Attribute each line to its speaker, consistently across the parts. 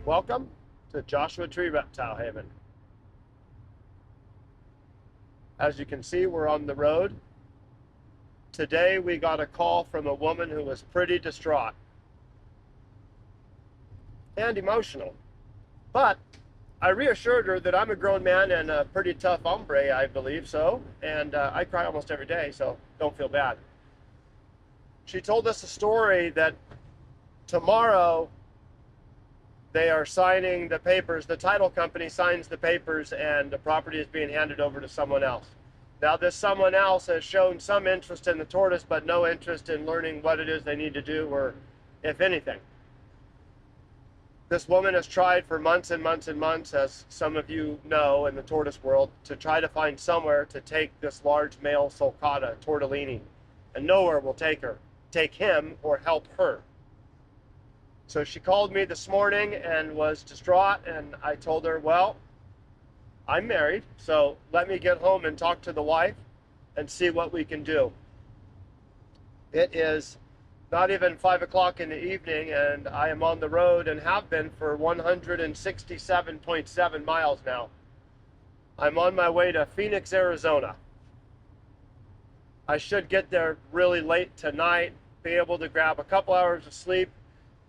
Speaker 1: Welcome to Joshua Tree Reptile Haven. As you can see, we're on the road. Today we got a call from a woman who was pretty distraught and emotional. But I reassured her that I'm a grown man and a pretty tough hombre, I believe so. And I cry almost every day, so don't feel bad. She told us a story that tomorrow they are signing the papers, the title company signs the papers, and the property is being handed over to someone else. Now, this someone else has shown some interest in the tortoise, but no interest in learning what it is they need to do, or if anything. This woman has tried for months and months and months, as some of you know in the tortoise world, to try to find somewhere to take this large male sulcata, Tortellini, and nowhere will take him or help her. So she called me this morning and was distraught, and I told her, well, I'm married, so let me get home and talk to the wife and see what we can do. It is not even 5 o'clock in the evening, and I am on the road and have been for 167.7 miles now. I'm on my way to Phoenix, Arizona. I should get there really late tonight, be able to grab a couple hours of sleep,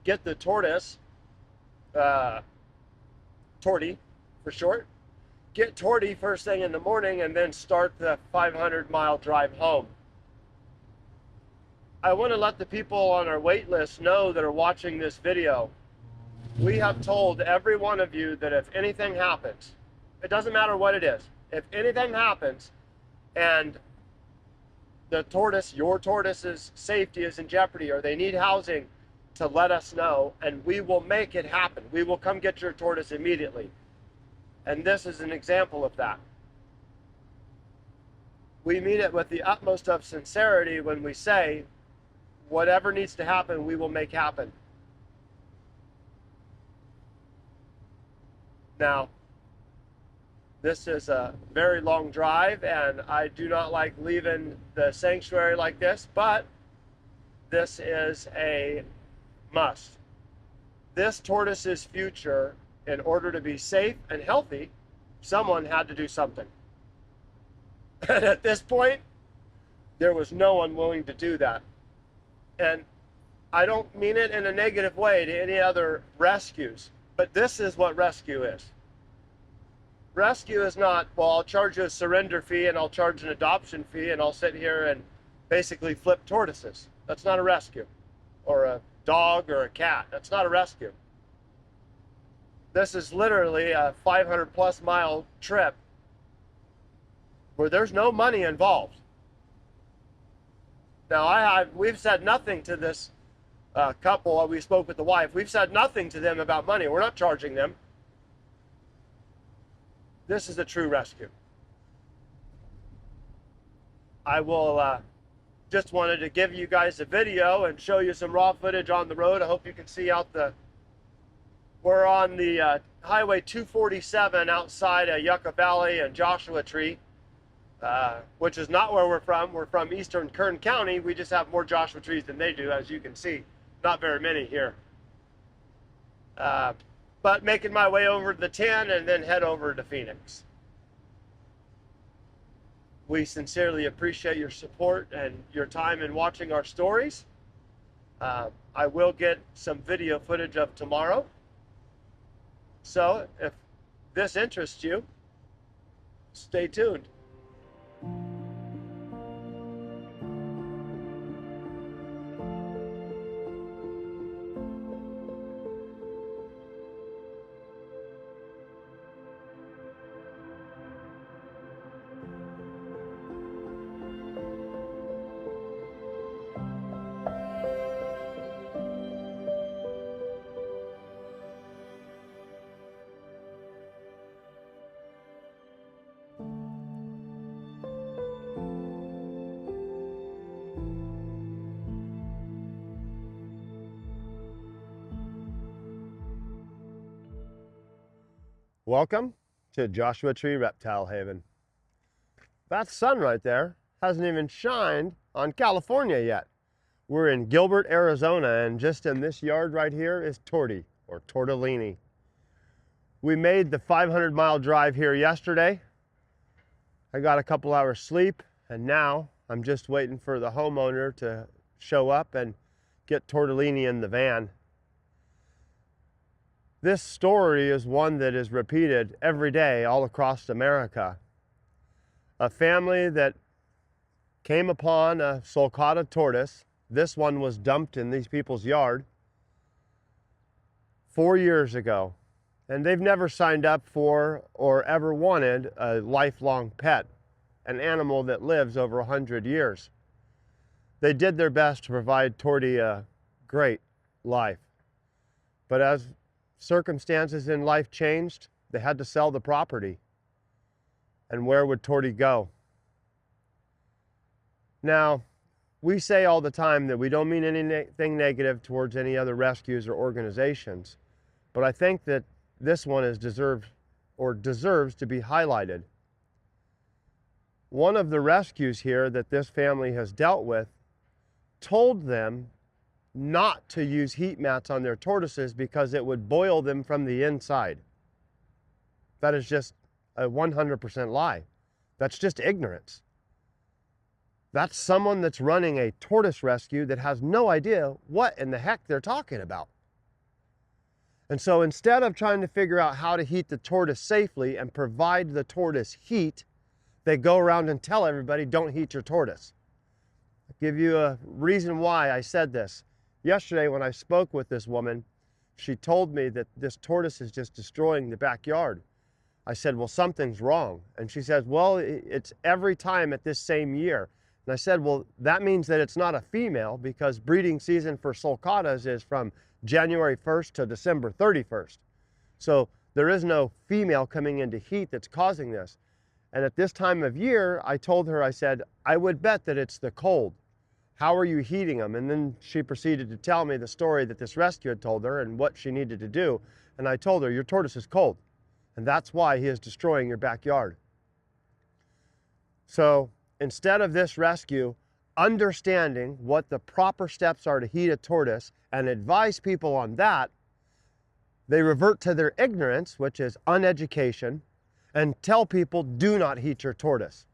Speaker 1: get the tortoise, Torti for short, get Torti first thing in the morning, and then start the 500-mile drive home. I want to let the people on our wait list know that are watching this video. We have told every one of you that if anything happens, it doesn't matter what it is, if anything happens and the tortoise, your tortoise's safety is in jeopardy, or they need housing, to let us know, and we will make it happen. We will come get your tortoise immediately. And this is an example of that. We mean it with the utmost of sincerity when we say, whatever needs to happen, we will make happen. Now, this is a very long drive, and I do not like leaving the sanctuary like this, but this is a must. This tortoise's future, in order to be safe and healthy, someone had to do something. And at this point, there was no one willing to do that. And I don't mean it in a negative way to any other rescues, but this is what rescue is. Rescue is not, well, I'll charge you a surrender fee and I'll charge an adoption fee and I'll sit here and basically flip tortoises. That's not a rescue. Or a dog or a cat. That's not a rescue. This is literally a 500+ mile trip where there's no money involved. Now, we've said nothing to this couple. We spoke with the wife. We've said nothing to them about money. We're not charging them. This is a true rescue. I will just wanted to give you guys a video and show you some raw footage on the road. I hope you can see out we're on the Highway 247 outside of Yucca Valley and Joshua Tree, which is not where we're from. We're from eastern Kern County. We just have more Joshua trees than they do, as you can see. Not very many here. But making my way over to the 10 and then head over to Phoenix. We sincerely appreciate your support and your time in watching our stories. I will get some video footage of tomorrow. So if this interests you, stay tuned. Welcome to Joshua Tree Reptile Haven. That sun right there hasn't even shined on California yet. We're in Gilbert, Arizona, and just in this yard right here is Torti, or Tortellini. We made the 500-mile drive here yesterday. I got a couple hours sleep, and now I'm just waiting for the homeowner to show up and get Tortellini in the van. This story is one that is repeated every day all across America. A family that came upon a sulcata tortoise. This one was dumped in these people's yard 4 years ago. And they've never signed up for or ever wanted a lifelong pet, an animal that lives over 100 years. They did their best to provide Torti a great life. But as circumstances in life changed, they had to sell the property. And where would Torti go? Now, we say all the time that we don't mean anything negative towards any other rescues or organizations, but I think that this one deserves to be highlighted. One of the rescues here that this family has dealt with told them not to use heat mats on their tortoises because it would boil them from the inside. That is just a 100% lie. That's just ignorance. That's someone that's running a tortoise rescue that has no idea what in the heck they're talking about. And so instead of trying to figure out how to heat the tortoise safely and provide the tortoise heat, they go around and tell everybody, don't heat your tortoise. I'll give you a reason why I said this. Yesterday when I spoke with this woman, she told me that this tortoise is just destroying the backyard. I said, well, something's wrong. And she says, well, it's every time at this same year. And I said, well, that means that it's not a female because breeding season for sulcatas is from January 1st to December 31st. So there is no female coming into heat that's causing this. And at this time of year, I told her, I said, I would bet that it's the cold. How are you heating them? And then she proceeded to tell me the story that this rescue had told her and what she needed to do. And I told her, your tortoise is cold. And that's why he is destroying your backyard. So instead of this rescue understanding what the proper steps are to heat a tortoise and advise people on that, they revert to their ignorance, which is uneducation, and tell people, do not heat your tortoise.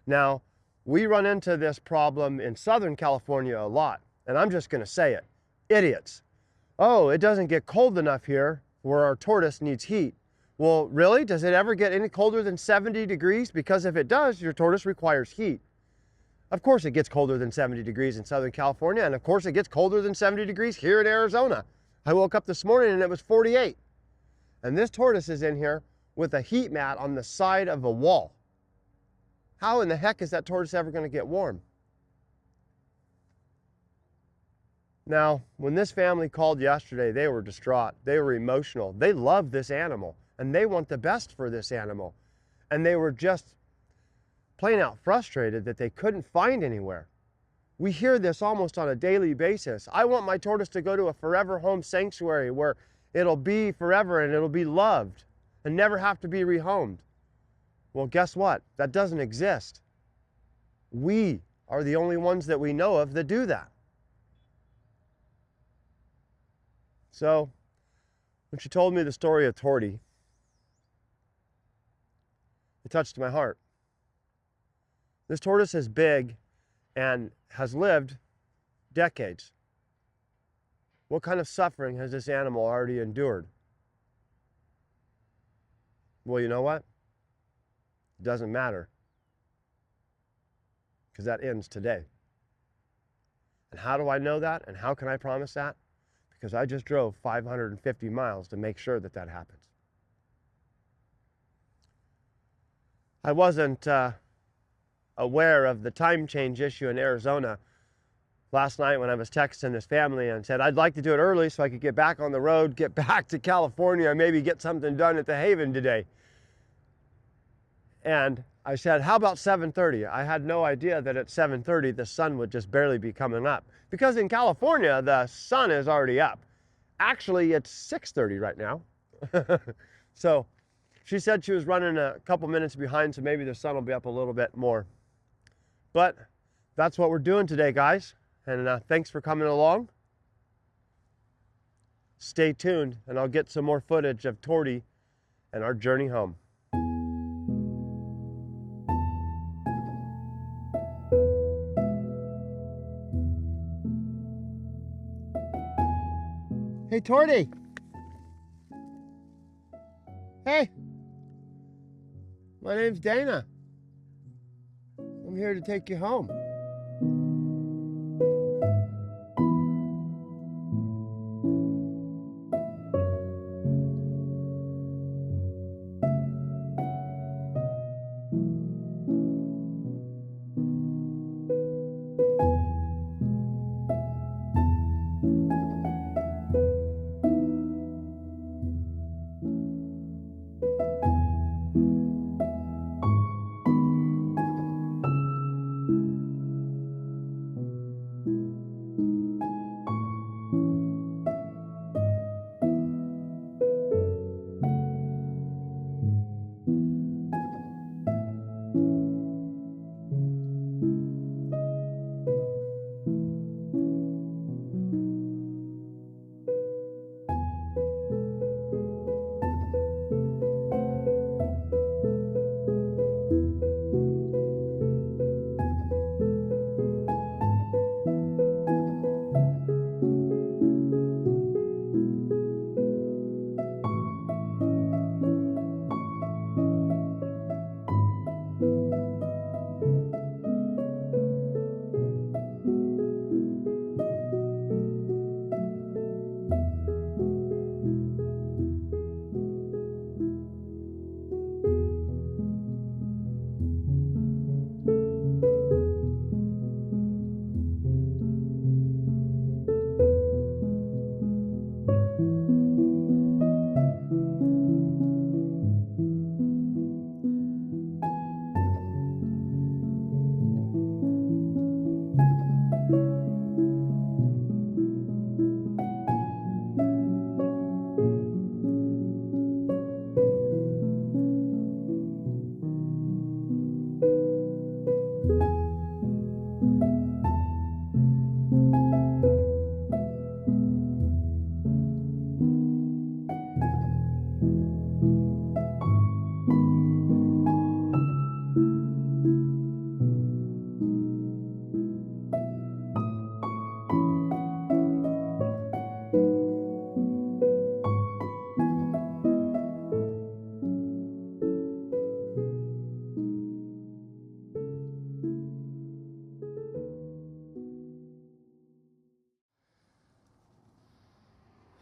Speaker 1: Now, we run into this problem in Southern California a lot, and I'm just going to say it. Idiots. Oh, it doesn't get cold enough here where our tortoise needs heat. Well, really? Does it ever get any colder than 70 degrees? Because if it does, your tortoise requires heat. Of course it gets colder than 70 degrees in Southern California, and of course it gets colder than 70 degrees here in Arizona. I woke up this morning and it was 48. And this tortoise is in here with a heat mat on the side of a wall. How in the heck is that tortoise ever going to get warm? Now, when this family called yesterday, they were distraught. They were emotional. They love this animal, and they want the best for this animal. And they were just plain out frustrated that they couldn't find anywhere. We hear this almost on a daily basis. I want my tortoise to go to a forever home sanctuary where it'll be forever and it'll be loved and never have to be rehomed. Well, guess what? That doesn't exist. We are the only ones that we know of that do that. So, when she told me the story of Torti, it touched my heart. This tortoise is big and has lived decades. What kind of suffering has this animal already endured? Well, you know what? It doesn't matter, because that ends today. And how do I know that? And how can I promise that? Because I just drove 550 miles to make sure that that happens. I wasn't aware of the time change issue in Arizona last night when I was texting this family and said I'd like to do it early so I could get back on the road, get back to California, and maybe get something done at the Haven today. And I said, how about 7:30? I had no idea that at 7:30 the sun would just barely be coming up. Because in California, the sun is already up. Actually, it's 6:30 right now. So she said she was running a couple minutes behind, so maybe the sun will be up a little bit more. But that's what we're doing today, guys. And thanks for coming along. Stay tuned, and I'll get some more footage of Torti and our journey home. Hey, Torti. Hey. My name's Dana. I'm here to take you home.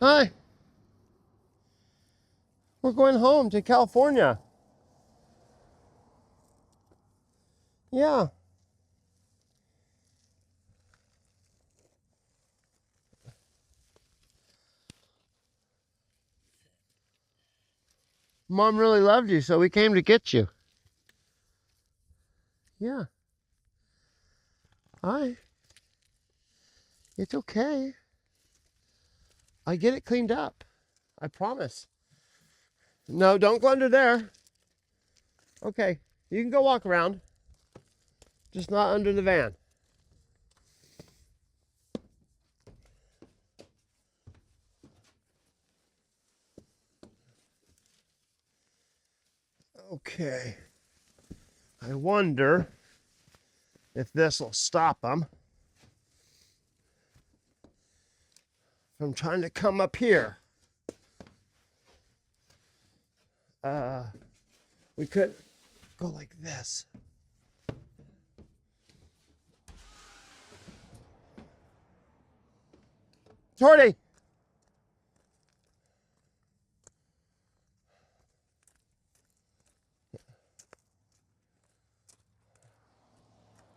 Speaker 1: Hi. We're going home to California. Yeah. Mom really loved you, so we came to get you. Yeah. Hi. It's okay. I get it cleaned up. I promise. No, don't go under there. Okay. You can go walk around. Just not under the van. Okay. I wonder if this will stop them from trying to come up here. We could go like this. Torti!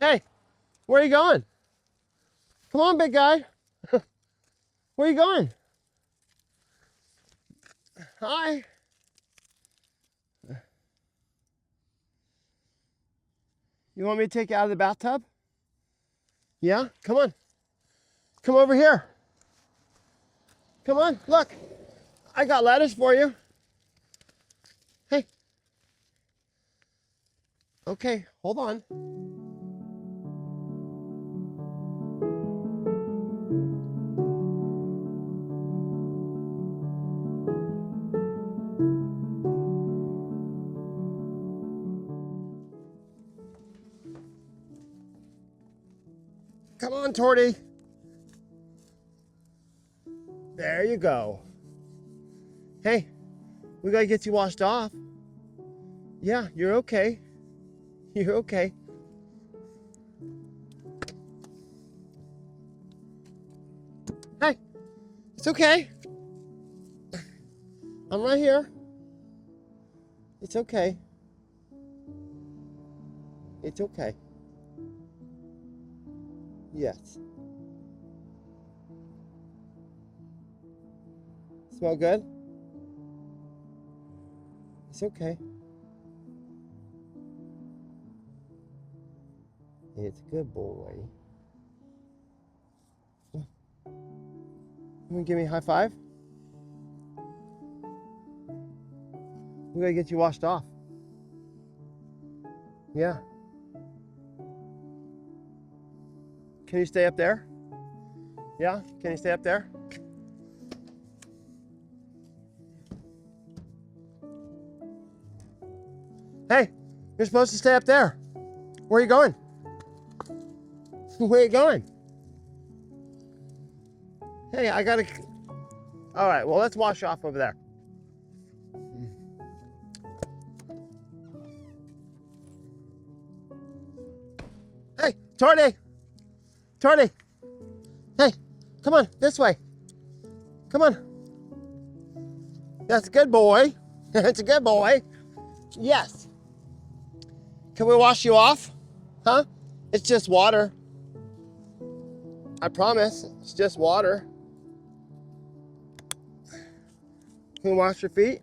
Speaker 1: Hey, where are you going? Come on, big guy. Where are you going? Hi. You want me to take you out of the bathtub? Yeah? Come on. Come over here. Come on, look. I got lettuce for you. Hey. Okay, hold on. Come on, Torti. There you go. Hey, we gotta get you washed off. Yeah, you're okay. You're okay. Hey, it's okay. I'm right here. It's okay. It's okay. Yes. Smell good? It's okay. It's a good boy. You wanna give me a high five? We gotta get you washed off. Yeah. Can you stay up there? Yeah? Can you stay up there? Hey, you're supposed to stay up there. Where are you going? Where are you going? Hey, I gotta... All right, well, let's wash off over there. Hey, Torti! Torti! Hey, come on, this way. Come on. That's a good boy. That's a good boy. Yes. Can we wash you off? Huh? It's just water. I promise, it's just water. Can we wash your feet?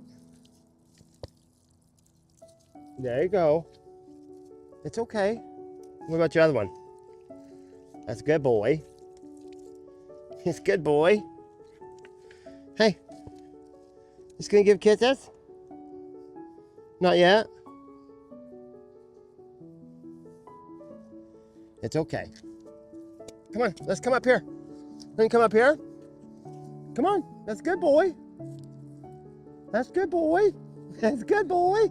Speaker 1: There you go. It's okay. What about your other one? That's a good boy. He's a good boy. Hey, just gonna give kisses? Not yet? It's okay. Come on, let's come up here. Can you come up here? Come on, that's a good boy. That's a good boy. That's a good boy.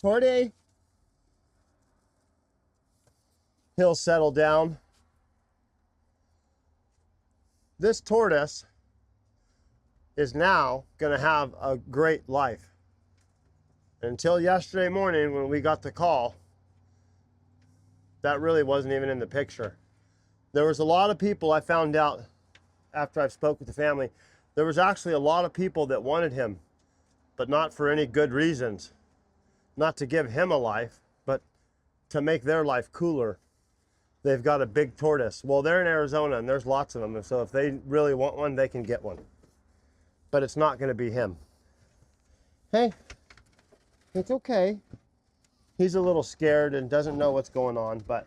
Speaker 1: Torti. He'll settle down. This tortoise is now going to have a great life. Until yesterday morning when we got the call, that really wasn't even in the picture. There was a lot of people, I found out after I spoke with the family, there was actually a lot of people that wanted him, but not for any good reasons. Not to give him a life, but to make their life cooler. They've got a big tortoise. Well, they're in Arizona and there's lots of them. And so if they really want one, they can get one. But it's not going to be him. Hey, it's okay. He's a little scared and doesn't know what's going on, but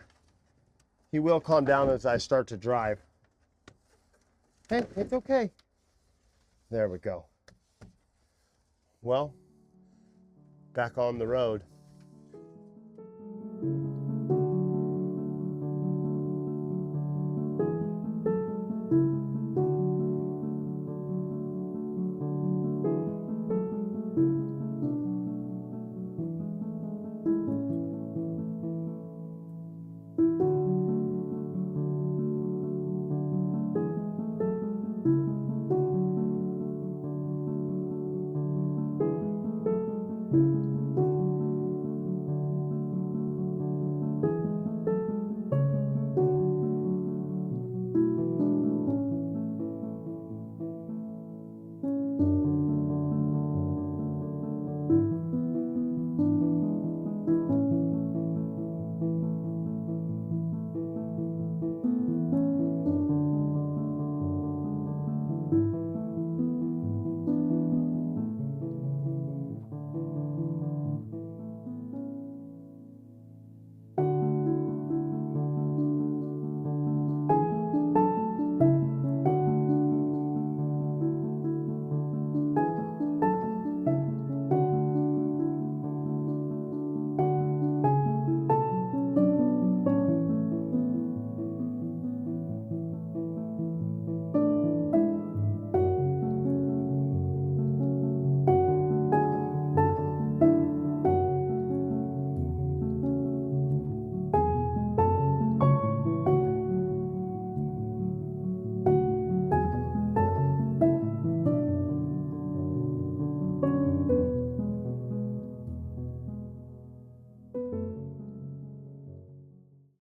Speaker 1: he will calm down as I start to drive. Hey, it's okay. There we go. Well, back on the road.